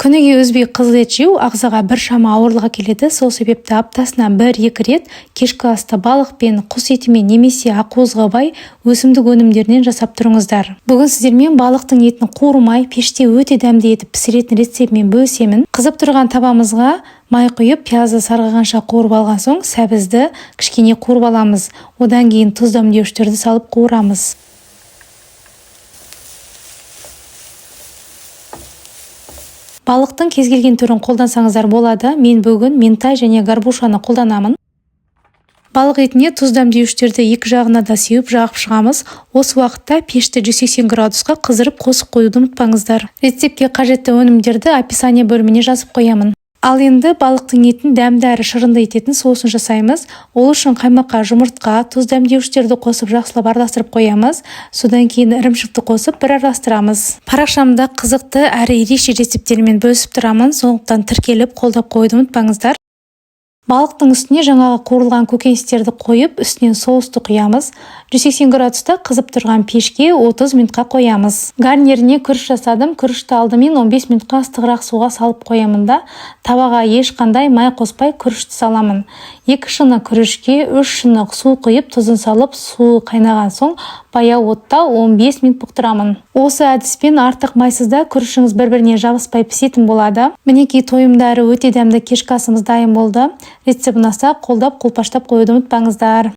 Күніге үзбей қызыл ет жеу ағзаға біршама ауырлық әкеледі. Сол себепті аптасына 1-2 рет кешкі асты балықпен, құс етімен немесе ақуызға бай өсімдік өнімдерінен жасап тұрыңыздар. Бүгін сіздермен балықтың етін қуырмай, пеште өте дәмді етіп пісіретін рецептімен бөлісемін. Қызып тұрған табамызға май құйып, пиязды сарғайғанша қуырып алған соң, сәбізді кішкене қуырып аламыз. Одан кейін тұз дәмдеуіштерді салып қуырамыз. Балықтың кез келген түрін қолдансаңыздар болады. Мен бүгін ментай және горбушаны қолданамын. Балық етіне тұз дәмдеуіштерді екі жағына да сеуіп жағып шығамыз. Осы уақытта пешті 180 градусқа қыздырып қосып қоюды ұмытпаңыздар. Рецептке қажетті өнімдерді описание бөліміне жазып қоямын. Ал енді балықтың етін дәмді әрі шырынды ететін соусын жасаймыз. Ол үшін қаймаққа, жұмыртқа, тұз дәмдеуіштерді қосып жақсылап араластырып қоямыз. Содан кейін ірімшікті қосып бір араластырамыз. Парақшамда қызықты әрі ерекше рецептермен бөлісіп тұрамын. Сондықтан тіркеліп қолдап қоюды ұмытпаңыздар. Балықтың үстіне жаңағы қуырылған көкөністерді қойып, үстінен соусты құямыз. 180 градуста қызып тұрған пешке 30 минутқа қоямыз. Гарниріне күріш жасадым. Күрішті алдымен 15 минутқа ыстығырақ суға салып қоямын да, табаға ешқандай май қоспай күрішті саламын. 2 шыны күрішке 3 шыны су құйып, тұзын салып, су қайнаған соң баяу отта 15 минут бұқтырамын. Осы әдіспен артық майсызда күрішіңіз бір-біріне жабыспай пісетін болады. Мінекей тойымдары өте дәмді кешкі асымыз дайын болды. Рецепт ұнаса қолдап қолпаштап қоюды ұмытпаңыздар.